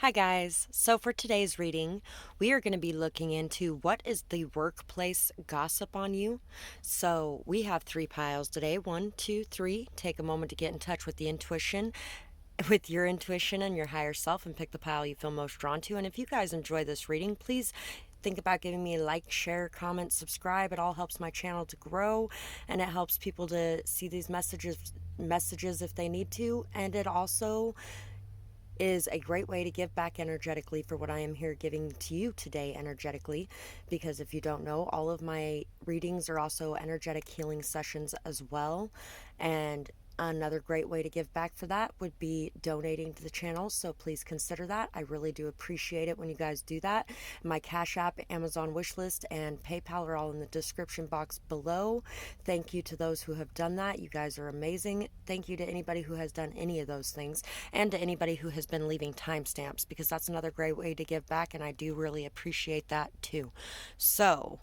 Hi guys, so for today's reading, we are going to be looking into what is the workplace gossip on you. So we have three piles today. One, two, three. Take a moment to get in touch with with your intuition and your higher self and pick the pile you feel most drawn to. And if you guys enjoy this reading, please think about giving me a like, share, comment, subscribe. It all helps my channel to grow and it helps people to see these messages if they need to, and it also is a great way to give back energetically for what I am here giving to you today energetically. Because if you don't know, all of my readings are also energetic healing sessions as well. And another great way to give back for that would be donating to the channel. So please consider that. I really do appreciate it when you guys do that. My Cash App, Amazon wishlist, and PayPal are all in the description box below. Thank you to those who have done that. You guys are amazing. Thank you to anybody who has done any of those things, and to anybody who has been leaving timestamps, because that's another great way to give back, and I do really appreciate that too. So,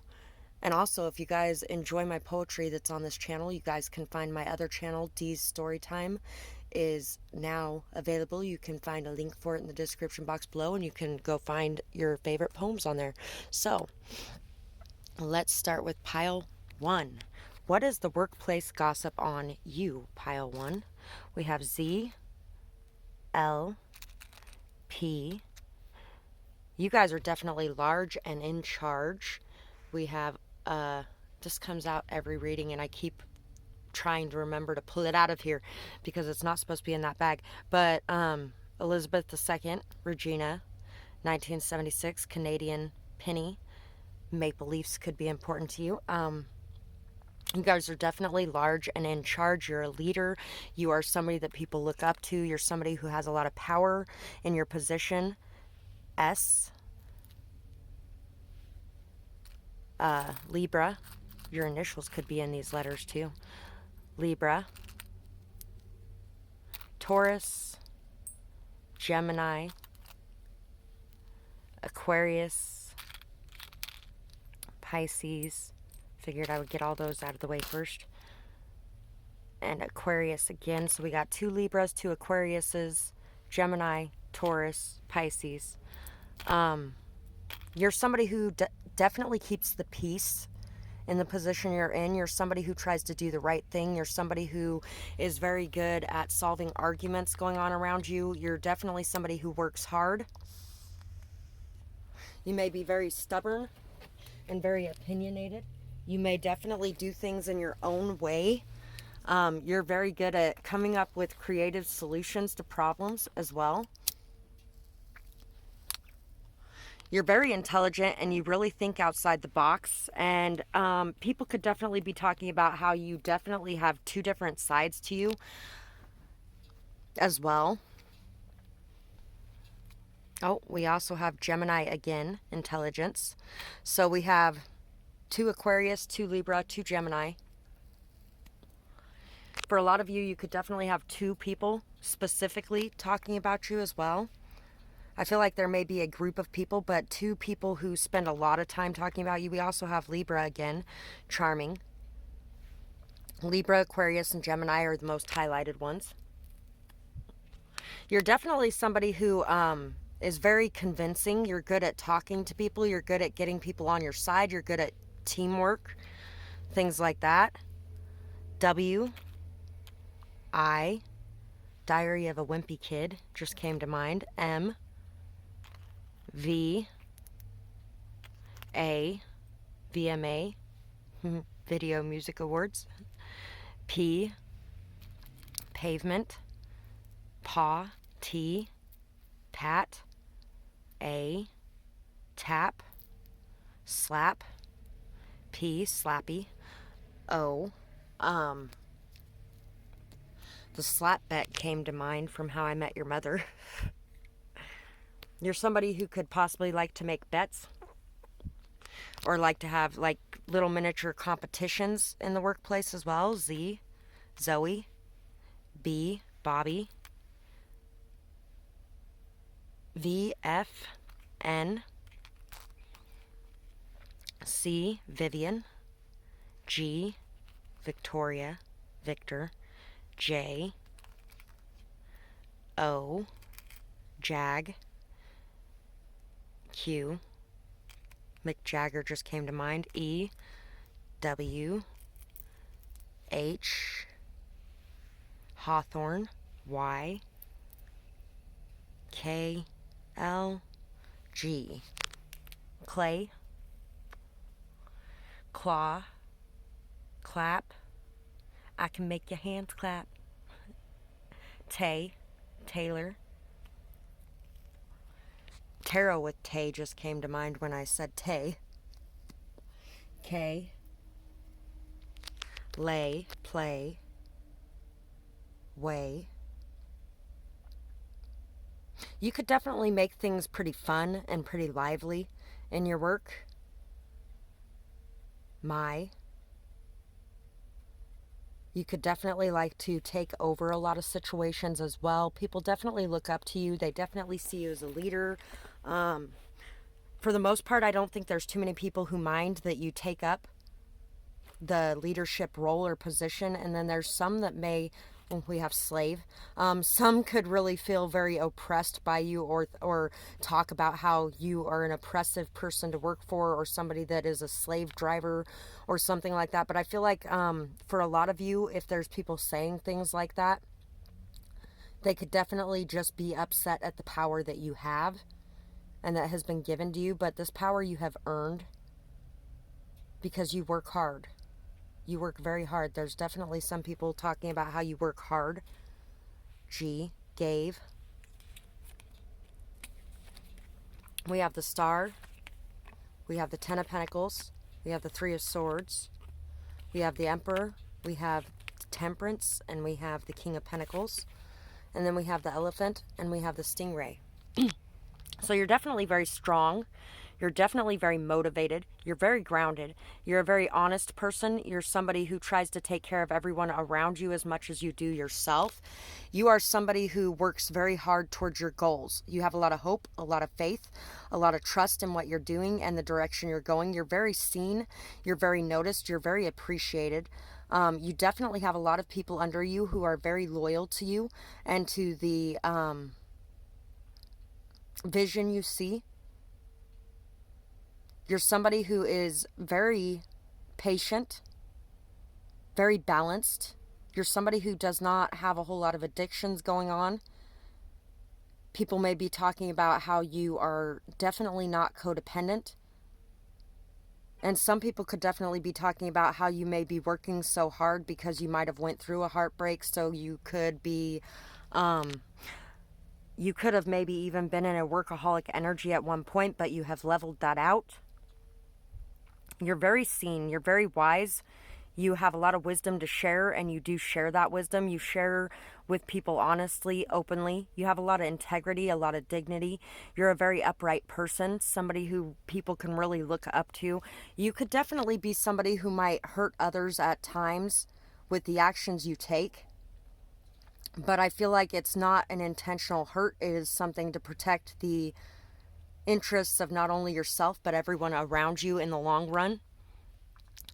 and also, if you guys enjoy my poetry that's on this channel, you guys can find my other channel, Dee's Storytime, is now available. You can find a link for it in the description box below, and you can go find your favorite poems on there. So, let's start with pile one. What is the workplace gossip on you, pile one? We have Z, L, P. You guys are definitely large and in charge. We have, this comes out every reading, and I keep trying to remember to pull it out of here because it's not supposed to be in that bag. But Elizabeth II, Regina, 1976, Canadian penny. Maple leafs could be important to you. You guys are definitely large and in charge. You're a leader. You are somebody that people look up to. You're somebody who has a lot of power in your position. S, Libra. Your initials could be in these letters too. Libra, Taurus, Gemini, Aquarius, Pisces. Figured I would get all those out of the way first. And Aquarius again. So we got two Libras, two Aquariuses, Gemini, Taurus, Pisces. You're somebody who definitely keeps the peace in the position you're in. You're somebody who tries to do the right thing. You're somebody who is very good at solving arguments going on around you. You're definitely somebody who works hard. You may be very stubborn and very opinionated. You may definitely do things in your own way. You're very good at coming up with creative solutions to problems as well. You're very intelligent and you really think outside the box. And people could definitely be talking about how you definitely have two different sides to you as well. Oh, we also have Gemini again, intelligence. So we have two Aquarius, two Libra, two Gemini. For a lot of you, you could definitely have two people specifically talking about you as well. I feel like there may be a group of people, but two people who spend a lot of time talking about you. We also have Libra again, charming. Libra, Aquarius, and Gemini are the most highlighted ones. You're definitely somebody who is very convincing. You're good at talking to people. You're good at getting people on your side. You're good at teamwork, things like that. W, I, Diary of a Wimpy Kid just came to mind. M, V, A, VMA, Video Music Awards. P, Pavement. Paw, T, Pat. A, Tap. Slap. P, Slappy. O, the slap bet came to mind from How I Met Your Mother. You're somebody who could possibly like to make bets or like to have like little miniature competitions in the workplace as well. Z, Zoe. B, Bobby. V, F, N. C, Vivian. G, Victoria, Victor. J, O, Jag. Q. Mick Jagger just came to mind. E. W. H. Hawthorne. Y. K. L. G. Clay. Claw. Clap. I can make your hands clap. Tay. Taylor. Tarot with Tay just came to mind when I said Tay. K. Lay. Play. Way. You could definitely make things pretty fun and pretty lively in your work. My. You could definitely like to take over a lot of situations as well. People definitely look up to you. They definitely see you as a leader. For the most part, I don't think there's too many people who mind that you take up the leadership role or position. And then there's some that may, well, we have slave. Some could really feel very oppressed by you, or talk about how you are an oppressive person to work for, or somebody that is a slave driver or something like that. But I feel like for a lot of you, if there's people saying things like that, they could definitely just be upset at the power that you have and that has been given to you. But this power you have earned because you work hard. You work very hard. There's definitely some people talking about how you work hard. G. Gave. We have the Star. We have the Ten of Pentacles. We have the Three of Swords. We have the Emperor. We have Temperance. And we have the King of Pentacles. And then we have the Elephant. And we have the Stingray. So you're definitely very strong. You're definitely very motivated. You're very grounded. You're a very honest person. You're somebody who tries to take care of everyone around you as much as you do yourself. You are somebody who works very hard towards your goals. You have a lot of hope, a lot of faith, a lot of trust in what you're doing and the direction you're going. You're very seen. You're very noticed. You're very appreciated. You definitely have a lot of people under you who are very loyal to you and to the vision you see. You're somebody who is very patient, very balanced. You're somebody who does not have a whole lot of addictions going on. People may be talking about how you are definitely not codependent. And some people could definitely be talking about how you may be working so hard because you might have went through a heartbreak. So you could be, you could have maybe even been in a workaholic energy at one point, but you have leveled that out. You're very seen. You're very wise. You have a lot of wisdom to share, and you do share that wisdom. You share with people honestly, openly. You have a lot of integrity, a lot of dignity. You're a very upright person, somebody who people can really look up to. You could definitely be somebody who might hurt others at times with the actions you take. But I feel like it's not an intentional hurt. It is something to protect the interests of not only yourself, but everyone around you in the long run.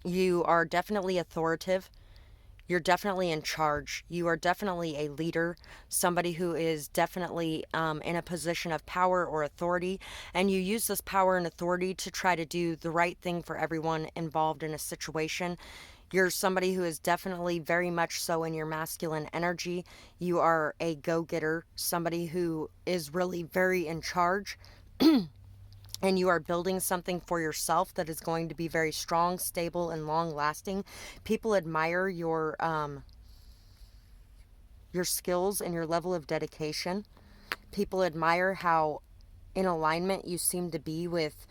You are definitely authoritative. You're definitely in charge. You are definitely a leader, somebody who is definitely in a position of power or authority. And you use this power and authority to try to do the right thing for everyone involved in a situation. You're somebody who is definitely very much so in your masculine energy. You are a go-getter, somebody who is really very in charge. And you are building something for yourself that is going to be very strong, stable, and long-lasting. People admire your skills and your level of dedication. People admire how in alignment you seem to be with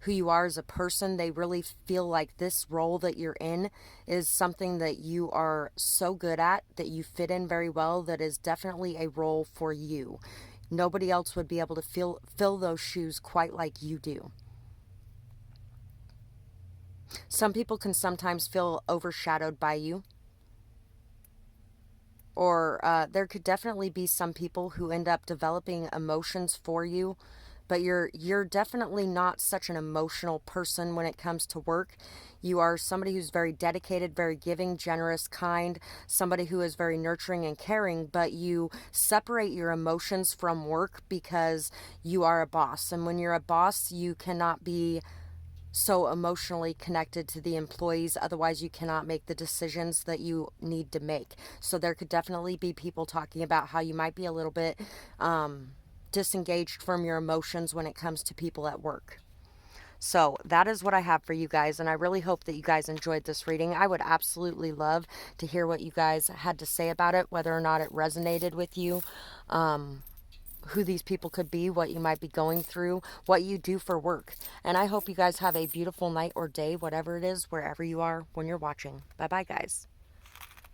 who you are as a person. They really feel like this role that you're in is something that you are so good at, that you fit in very well, that is definitely a role for you. Nobody else would be able to fill those shoes quite like you do. Some people can sometimes feel overshadowed by you. Or there could definitely be some people who end up developing emotions for you but you're definitely not such an emotional person when it comes to work. You are somebody who's very dedicated, very giving, generous, kind, somebody who is very nurturing and caring, but you separate your emotions from work because you are a boss. And when you're a boss, you cannot be so emotionally connected to the employees. Otherwise, you cannot make the decisions that you need to make. So there could definitely be people talking about how you might be a little bit disengaged from your emotions when it comes to people at work. So that is what I have for you guys, and I really hope that you guys enjoyed this reading. I would absolutely love to hear what you guys had to say about it, whether or not it resonated with you, who these people could be, what you might be going through, what you do for work. And I hope you guys have a beautiful night or day, whatever it is, wherever you are when you're watching. Bye-bye, guys.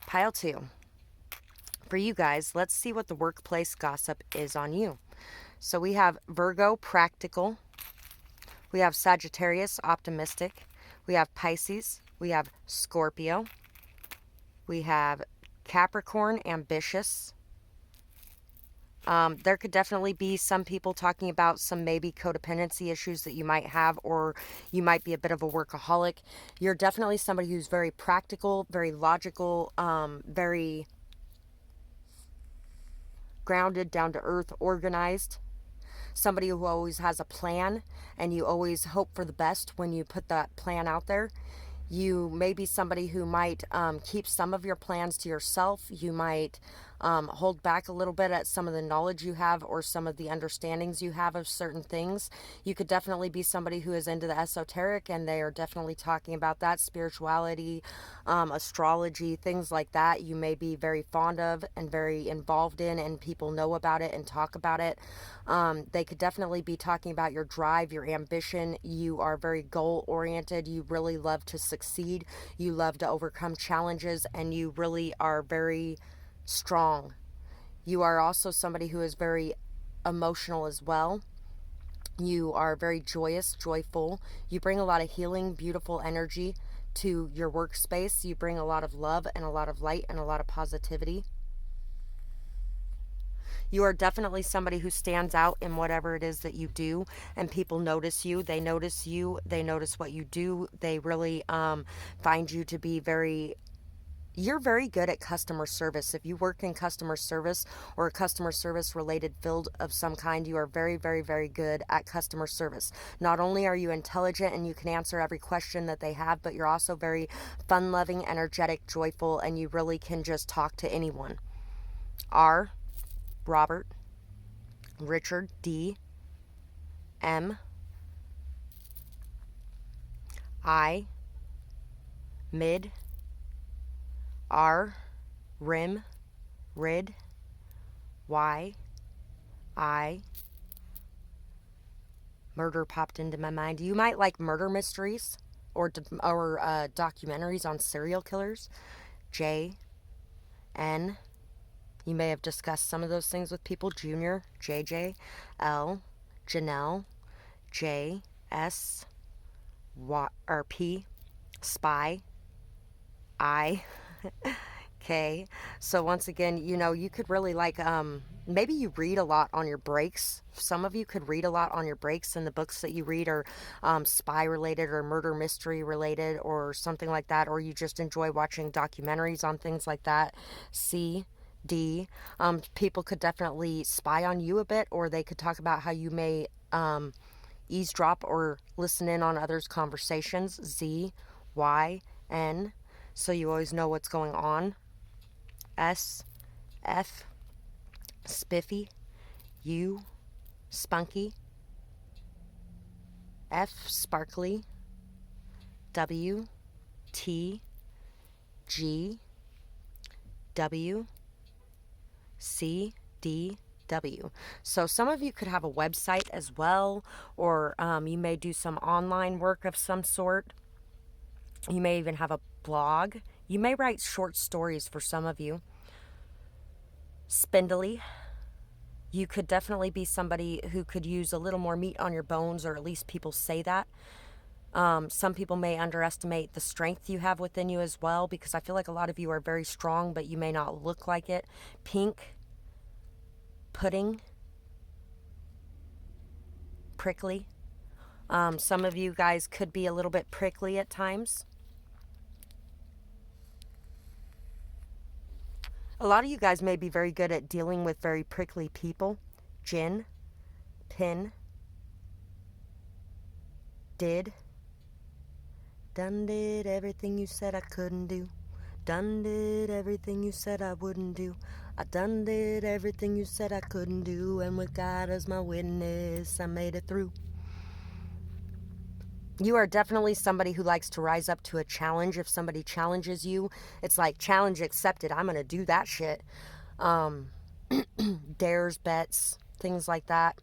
Pile 2. For you guys, let's see what the workplace gossip is on you. So we have Virgo, practical. We have Sagittarius, optimistic. We have Pisces. We have Scorpio. We have Capricorn, ambitious. There could definitely be some people talking about some maybe codependency issues that you might have, or you might be a bit of a workaholic. You're definitely somebody who's very practical, very logical, very grounded, down to earth, organized. Somebody who always has a plan, and you always hope for the best when you put that plan out there. You may be somebody who might keep some of your plans to yourself. You might hold back a little bit at some of the knowledge you have or some of the understandings you have of certain things. You could definitely be somebody who is into the esoteric, and they are definitely talking about that, spirituality, astrology, things like that. You may be very fond of and very involved in, and people know about it and talk about it. They could definitely be talking about your drive, your ambition. You are very goal oriented. You really love to succeed. You love to overcome challenges, and you really are very strong. You are also somebody who is very emotional as well. You are very joyous, joyful. You bring a lot of healing, beautiful energy to your workspace. You bring a lot of love and a lot of light and a lot of positivity. You are definitely somebody who stands out in whatever it is that you do, and people notice you. They notice you. They notice what you do. They really find you to be you're very good at customer service. If you work in customer service or a customer service related field of some kind, you are very, very, very good at customer service. Not only are you intelligent and you can answer every question that they have, but you're also very fun loving, energetic, joyful, and you really can just talk to anyone. R, Robert. Richard, D. M. I. Mid. R. Rim. Rid. Y. I. Murder popped into my mind. You might like murder mysteries or documentaries on serial killers. J. N. You may have discussed some of those things with people. Junior. JJ. L. Janelle. J. S. Y, or P. Spy. I. Okay. So once again, you could really like maybe you read a lot on your breaks. Some of you could read a lot on your breaks, and the books that you read are spy related or murder mystery related or something like that, or you just enjoy watching documentaries on things like that. C. D. People could definitely spy on you a bit, or they could talk about how you may eavesdrop or listen in on others' conversations. Z. Y. N. So you always know what's going on. S. F. Spiffy. U. Spunky. F. Sparkly. W. T. G. W. C. D. W. So some of you could have a website as well, or you may do some online work of some sort. You may even have a blog. You may write short stories for some of you. Spindly. You could definitely be somebody who could use a little more meat on your bones, or at least people say that. Some people may underestimate the strength you have within you as well, because I feel like a lot of you are very strong, but you may not look like it. Pink. Pudding. prickly. Some of you guys could be a little bit prickly at times. A lot of you guys may be very good at dealing with very prickly people. Jinn, pin, did, done did everything you said I couldn't do. Done did everything you said I wouldn't do. I done did everything you said I couldn't do. And with God as my witness, I made it through. You are definitely somebody who likes to rise up to a challenge. If somebody challenges you, it's like, challenge accepted. I'm going to do that shit. Dares, bets, things like that.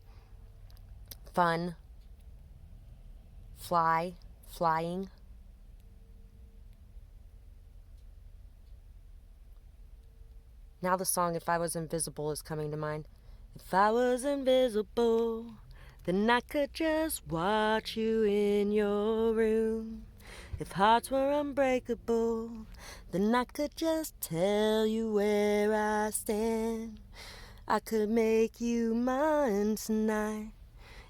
Fun. Flying. Now the song If I Was Invisible is coming to mind. If I was invisible, then I could just watch you in your room. If hearts were unbreakable, then I could just tell you where I stand. I could make you mine tonight.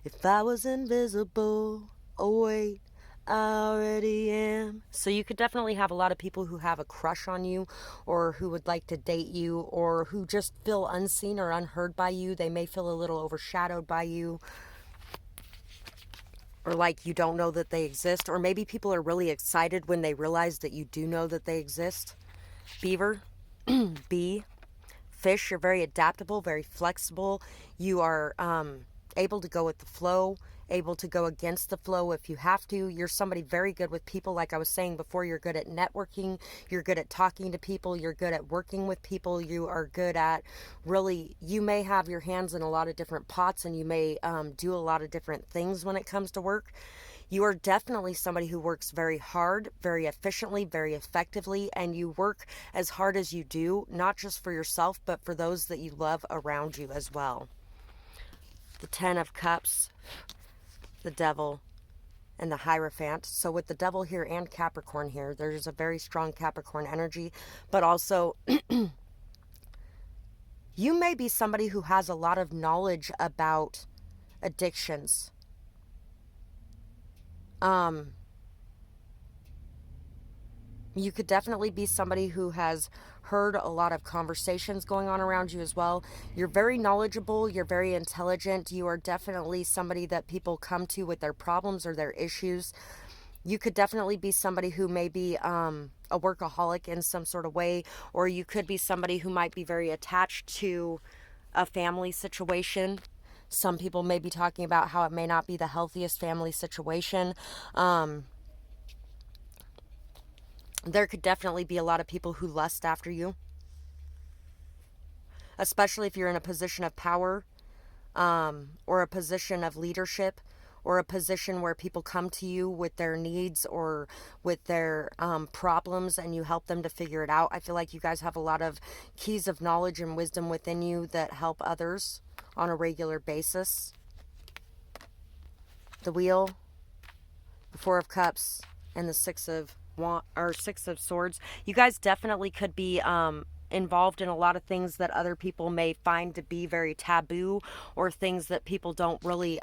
If I was invisible, oh wait, I already am. So you could definitely have a lot of people who have a crush on you, or who would like to date you, or who just feel unseen or unheard by you. They may feel a little overshadowed by you, or like you don't know that they exist. Or maybe people are really excited when they realize that you do know that they exist. Beaver, bee, fish, you're very adaptable, very flexible. You are able to go with the flow, able to go against the flow if you have to. You're somebody very good with people. Like I was saying before, you're good at networking. You're good at talking to people. You're good at working with people. You are good at really, you may have your hands in a lot of different pots, and you may do a lot of different things when it comes to work. You are definitely somebody who works very hard, very efficiently, very effectively, and you work as hard as you do, not just for yourself, but for those that you love around you as well. The Ten of Cups, the Devil, and the Hierophant. So with the Devil here and Capricorn here, there's a very strong Capricorn energy, but also you may be somebody who has a lot of knowledge about addictions. You could definitely be somebody who has heard a lot of conversations going on around you as well. You're very knowledgeable. You're very intelligent. You are definitely somebody that people come to with their problems or their issues. You could definitely be somebody who may be a workaholic in some sort of way, or you could be somebody who might be very attached to a family situation. Some people may be talking about how it may not be the healthiest family situation. There could definitely be a lot of people who lust after you, especially if you're in a position of power, or a position of leadership, or a position where people come to you with their needs or with their problems, and you help them to figure it out. I feel like you guys have a lot of keys of knowledge and wisdom within you that help others on a regular basis. The Wheel, the Four of Cups, and the Six of Swords. You guys definitely could be involved in a lot of things that other people may find to be very taboo, or things that people don't really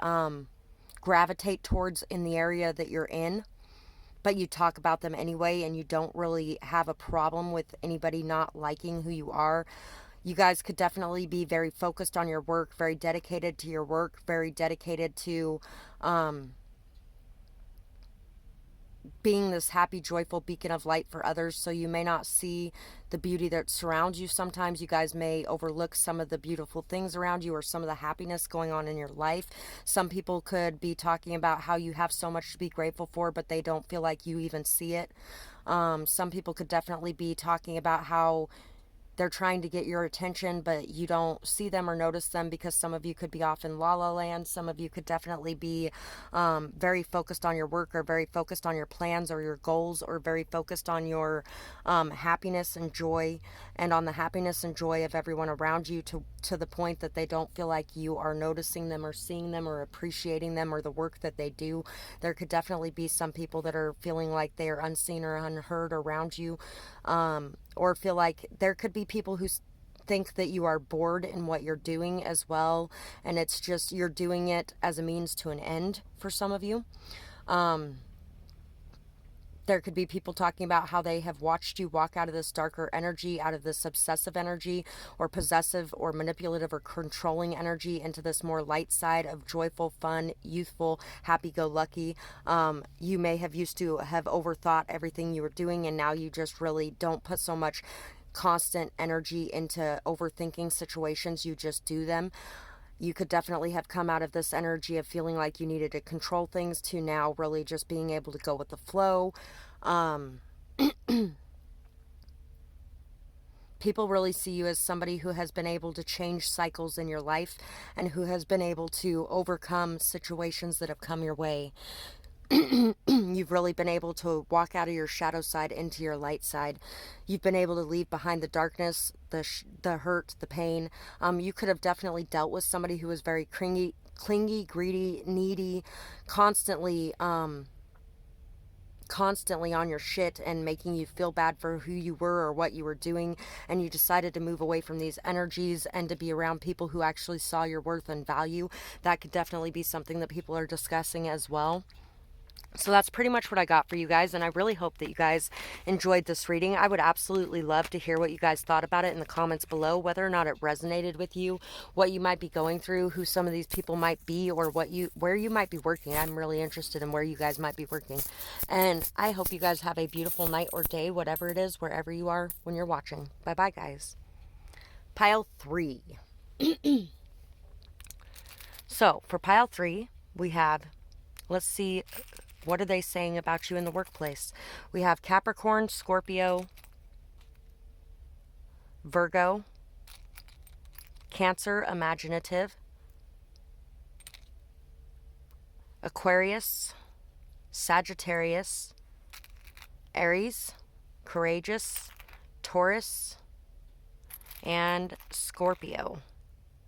gravitate towards in the area that you're in, but you talk about them anyway, and you don't really have a problem with anybody not liking who you are. You guys could definitely be very focused on your work, very dedicated to your work, very dedicated to being this happy, joyful beacon of light for others. So you may not see the beauty that surrounds you. Sometimes you guys may overlook some of the beautiful things around you, or some of the happiness going on in your life. Some people could be talking about how you have so much to be grateful for, but they don't feel like you even see it. Some people could definitely be talking about how they're trying to get your attention, but you don't see them or notice them, because some of you could be off in la la land. Some of you could definitely be very focused on your work, or very focused on your plans or your goals, or very focused on your happiness and joy, and on the happiness and joy of everyone around you, to the point that they don't feel like you are noticing them or seeing them or appreciating them or the work that they do. There could definitely be some people that are feeling like they are unseen or unheard around you, or feel like there could be people who think think that you are bored in what you're doing as well, and it's just you're doing it as a means to an end for some of you. There could be people talking about how they have watched you walk out of this darker energy, out of this obsessive energy or possessive or manipulative or controlling energy into this more light side of joyful, fun, youthful, happy-go-lucky. You may have used to have overthought everything you were doing, and now you just really don't put so much constant energy into overthinking situations. You just do them. You could definitely have come out of this energy of feeling like you needed to control things to now really just being able to go with the flow. People really see you as somebody who has been able to change cycles in your life and who has been able to overcome situations that have come your way. You've really been able to walk out of your shadow side into your light side. You've been able to leave behind the darkness, the hurt, the pain. You could have definitely dealt with somebody who was very clingy, greedy, needy, constantly on your shit and making you feel bad for who you were or what you were doing, and you decided to move away from these energies and to be around people who actually saw your worth and value. That could definitely be something that people are discussing as well. So that's pretty much what I got for you guys, and I really hope that you guys enjoyed this reading. I would absolutely love to hear what you guys thought about it in the comments below, whether or not it resonated with you, what you might be going through, who some of these people might be, or where you might be working. I'm really interested in where you guys might be working. And I hope you guys have a beautiful night or day, whatever it is, wherever you are when you're watching. Bye-bye, guys. Pile 3. So, for pile 3, we have, let's see, what are they saying about you in the workplace? We have Capricorn, Scorpio, Virgo, Cancer, imaginative, Aquarius, Sagittarius, Aries, courageous, Taurus, and Scorpio.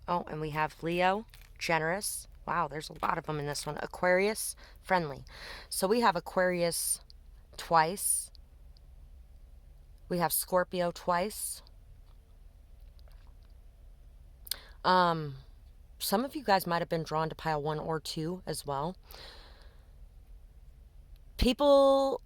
Oh, and we have Leo, generous. Wow, there's a lot of them in this one. Aquarius, friendly. So we have Aquarius twice. We have Scorpio twice. Some of you guys might have been drawn to pile 1 or 2 as well. People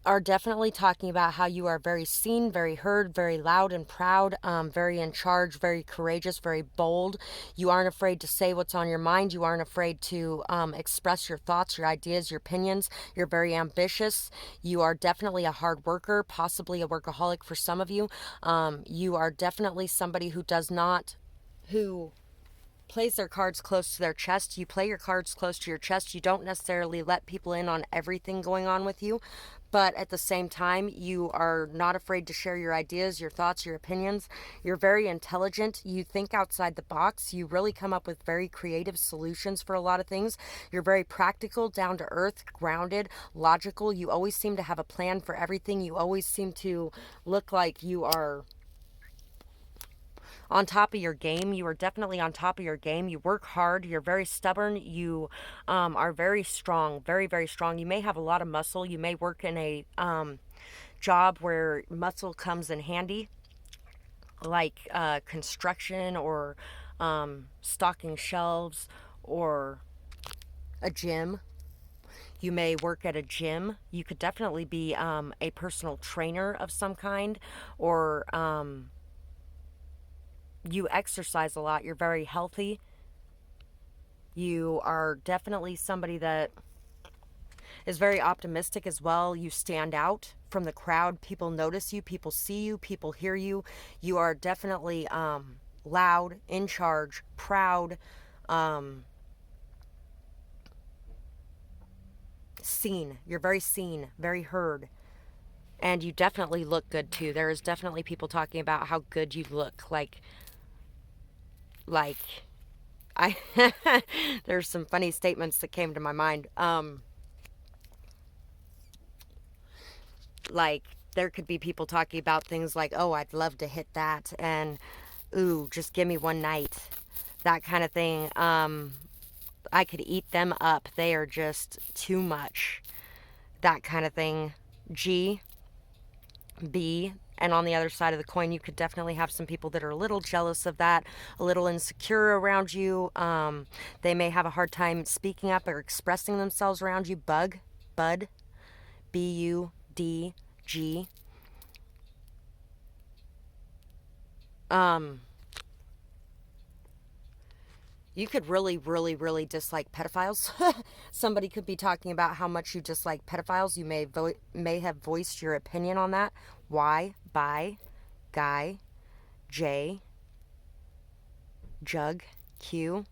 are definitely talking about how you are very seen, very heard, very loud and proud, very in charge, very courageous, very bold. You aren't afraid to say what's on your mind. You aren't afraid to express your thoughts, your ideas, your opinions. You're very ambitious. You are definitely a hard worker, possibly a workaholic for some of you. You are definitely somebody who plays their cards close to their chest. You play your cards close to your chest. You don't necessarily let people in on everything going on with you, but at the same time, you are not afraid to share your ideas, your thoughts, your opinions. You're very intelligent. You think outside the box. You really come up with very creative solutions for a lot of things. You're very practical, down to earth, grounded, logical. You always seem to have a plan for everything. You always seem to look like you are on top of your game. You are definitely on top of your game. You work hard. You're very stubborn. You are very strong, very, very strong. You may have a lot of muscle. You may work in a job where muscle comes in handy, like construction or stocking shelves or a gym. You may work at a gym. You could definitely be a personal trainer of some kind, or you exercise a lot. You're very healthy. You are definitely somebody that is very optimistic as well. You stand out from the crowd. People notice you. People see you. People hear you. You are definitely loud, in charge, proud, seen. You're very seen, very heard. And you definitely look good too. There is definitely people talking about how good you look. Like I there's some funny statements that came to my mind. Like there could be people talking about things like, oh, I'd love to hit that, and ooh, just give me one night, that kind of thing. I could eat them up. They are just too much, that kind of thing. G, B, And on the other side of the coin, you could definitely have some people that are a little jealous of that, a little insecure around you. They may have a hard time speaking up or expressing themselves around you. Bud, Budg. Um, you could really, really, really dislike pedophiles. Somebody could be talking about how much you dislike pedophiles. You may have voiced your opinion on that. Why? By Guy, J, Jug, Q,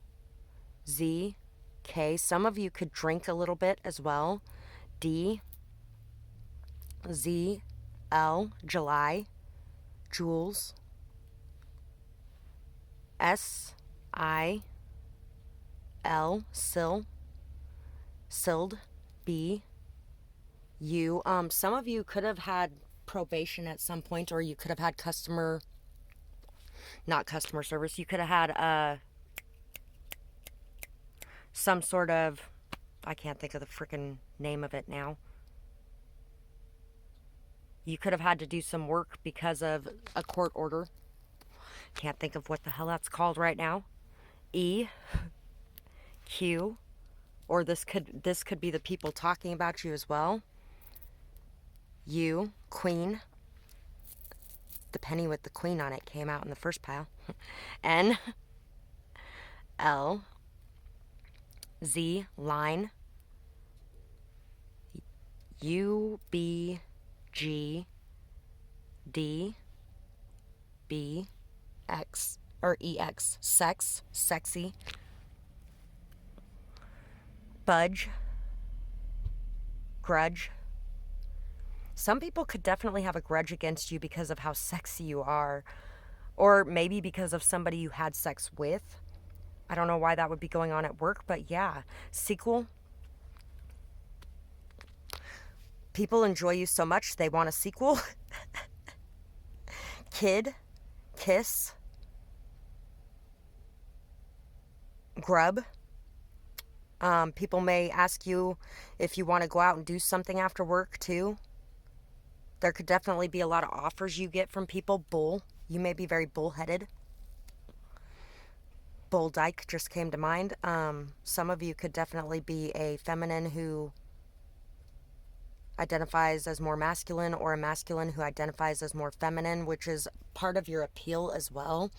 Z, K. Some of you could drink a little bit as well. D, Z, L, July, Jules, S, I, L, Sild, B, U. Some of you could have had probation at some point, or you could have had not customer service. You could have had some sort of, I can't think of the freaking name of it now. You could have had to do some work because of a court order. Can't think of what the hell that's called right now. E, Q, or this could be the people talking about you as well. U, Queen. The penny with the queen on it came out in the first pile. N, L, Z, line. U, B, G, D, B, X, or EX, sex, sexy. Budge, grudge. Some people could definitely have a grudge against you because of how sexy you are, or maybe because of somebody you had sex with. I don't know why that would be going on at work, but yeah. Sequel. People enjoy you so much they want a sequel. Kid, kiss, grub. People may ask you if you want to go out and do something after work too. There could definitely be a lot of offers you get from people. Bull. You may be very bullheaded. Bull dyke just came to mind. Some of you could definitely be a feminine who identifies as more masculine, or a masculine who identifies as more feminine, which is part of your appeal as well,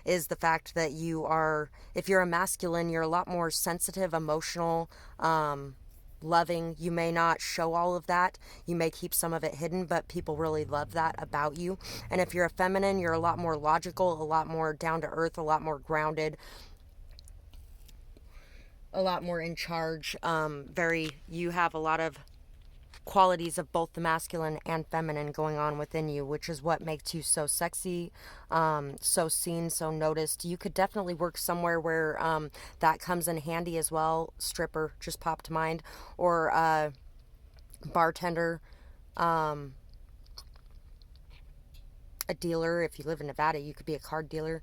is the fact that you are, if you're a masculine, you're a lot more sensitive, emotional, loving. You may not show all of that. You may keep some of it hidden, but people really love that about you. And if you're a feminine, you're a lot more logical, a lot more down to earth, a lot more grounded, a lot more in charge. You have a lot of qualities of both the masculine and feminine going on within you, which is what makes you so sexy, so seen, so noticed. You could definitely work somewhere where that comes in handy as well. Stripper just popped to mind, or bartender, a dealer. If you live in Nevada, you could be a card dealer,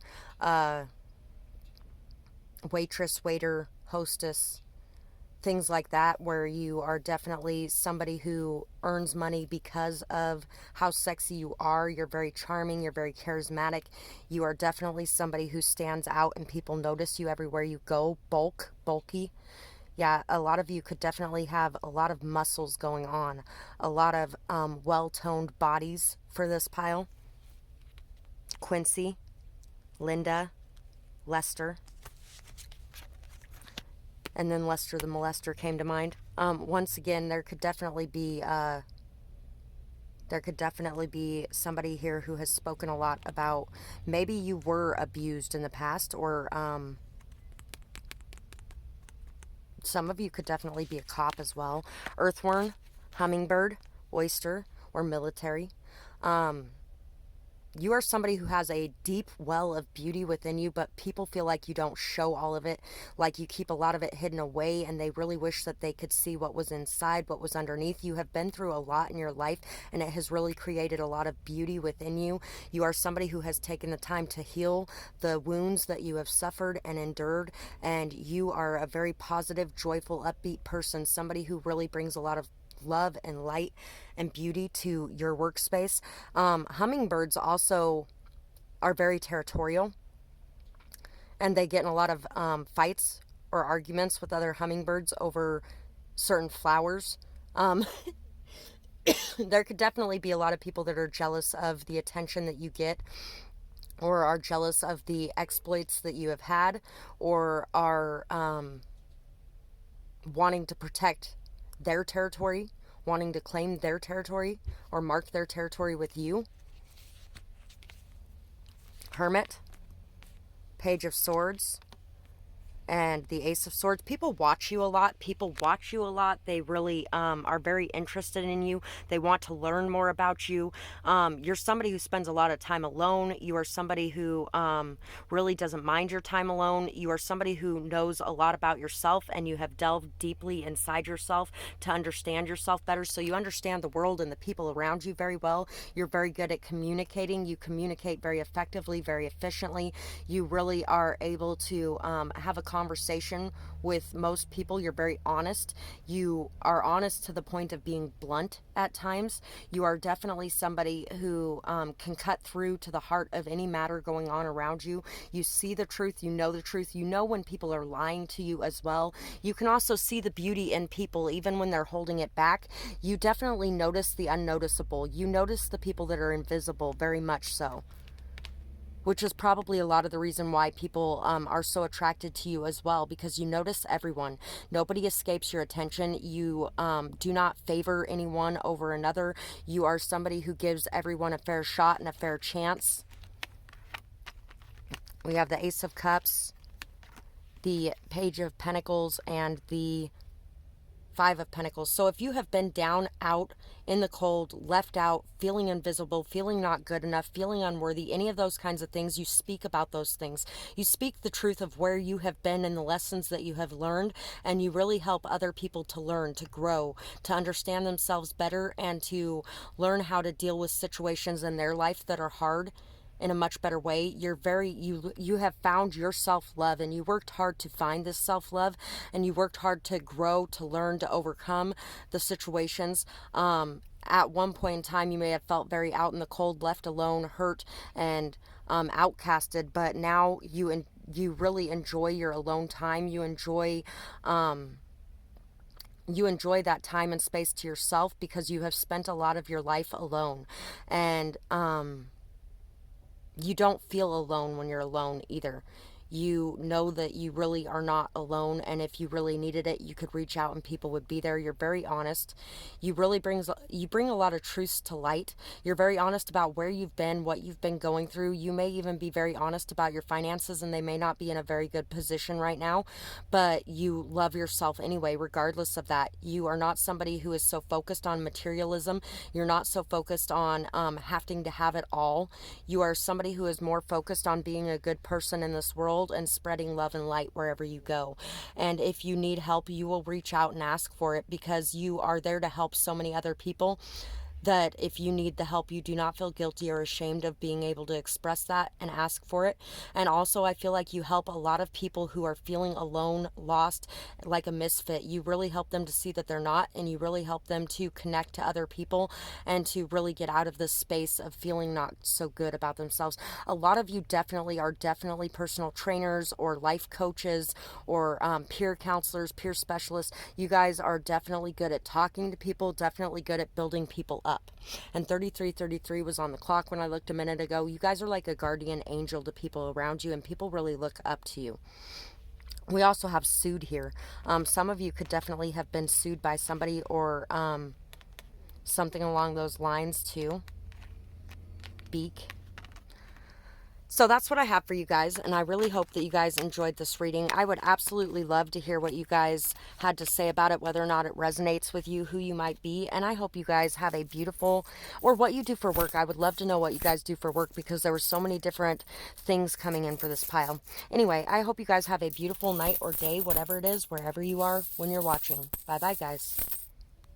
waitress, waiter, hostess, things like that, where you are definitely somebody who earns money because of how sexy you are. You're very charming, you're very charismatic, you are definitely somebody who stands out and people notice you everywhere you go. Bulky. Yeah, a lot of you could definitely have a lot of muscles going on, a lot of well-toned bodies for this pile. Quincy, Linda, Lester. And then Lester the molester came to mind. Once again, there could definitely be somebody here who has spoken a lot about, maybe you were abused in the past, or some of you could definitely be a cop as well. Earthworm, hummingbird, oyster, or military. You are somebody who has a deep well of beauty within you, but people feel like you don't show all of it, like you keep a lot of it hidden away, and they really wish that they could see what was inside, what was underneath. You have been through a lot in your life, and it has really created a lot of beauty within you. You are somebody who has taken the time to heal the wounds that you have suffered and endured, and you are a very positive, joyful, upbeat person, somebody who really brings a lot of love and light and beauty to your workspace. Hummingbirds also are very territorial, and they get in a lot of fights or arguments with other hummingbirds over certain flowers. Um, there could definitely be a lot of people that are jealous of the attention that you get, or are jealous of the exploits that you have had, or are wanting to protect their territory, wanting to claim their territory or mark their territory with you. Hermit, Page of Swords, and the Ace of Swords. People watch you a lot. They really are very interested in you. They want to learn more about you. You're somebody who spends a lot of time alone. You are somebody who really doesn't mind your time alone. You are somebody who knows a lot about yourself, and you have delved deeply inside yourself to understand yourself better. So you understand the world and the people around you very well. You're very good at communicating. You communicate very effectively, very efficiently. You really are able to have a conversation with most people. You're very honest. You are honest to the point of being blunt at times. You are definitely somebody who can cut through to the heart of any matter going on around you. You see the truth. You know the truth. You know when people are lying to you as well. You can also see the beauty in people even when they're holding it back. You definitely notice the unnoticeable. You notice the people that are invisible, very much so, which is probably a lot of the reason why people are so attracted to you as well, because you notice everyone. Nobody escapes your attention. You do not favor anyone over another. You are somebody who gives everyone a fair shot and a fair chance. We have the Ace of Cups, the Page of Pentacles, and the Five of Pentacles. So if you have been down, out, in the cold, left out, feeling invisible, feeling not good enough, feeling unworthy, any of those kinds of things, you speak about those things. You speak the truth of where you have been and the lessons that you have learned, and you really help other people to learn, to grow, to understand themselves better, and to learn how to deal with situations in their life that are hard in a much better way. You have found your self-love, and you worked hard to find this self-love, and you worked hard to grow, to learn, to overcome the situations. At one point in time, you may have felt very out in the cold, left alone, hurt, and outcasted, but now you really enjoy your alone time. You enjoy that time and space to yourself, because you have spent a lot of your life alone, and you don't feel alone when you're alone either. You know that you really are not alone, and if you really needed it, you could reach out and people would be there. You're very honest. You bring a lot of truths to light. You're very honest about where you've been, what you've been going through. You may even be very honest about your finances, and they may not be in a very good position right now, but you love yourself anyway, regardless of that. You are not somebody who is so focused on materialism. You're not so focused on having to have it all. You are somebody who is more focused on being a good person in this world and spreading love and light wherever you go. And if you need help, you will reach out and ask for it, because you are there to help so many other people, that if you need the help, you do not feel guilty or ashamed of being able to express that and ask for it. And also, I feel like you help a lot of people who are feeling alone, lost, like a misfit. You really help them to see that they're not, and you really help them to connect to other people and to really get out of this space of feeling not so good about themselves. A lot of you are definitely personal trainers or life coaches or peer counselors, peer specialists. You guys are definitely good at talking to people, definitely good at building people up. And 3333 was on the clock when I looked a minute ago. You guys are like a guardian angel to people around you, and people really look up to you. We also have sued here. Some of you could definitely have been sued by somebody, or something along those lines too. Beak. So that's what I have for you guys, and I really hope that you guys enjoyed this reading. I would absolutely love to hear what you guys had to say about it, whether or not it resonates with you, who you might be, and I hope you guys have a beautiful, or what you do for work. I would love to know what you guys do for work, because there were so many different things coming in for this pile. Anyway, I hope you guys have a beautiful night or day, whatever it is, wherever you are when you're watching. Bye-bye, guys.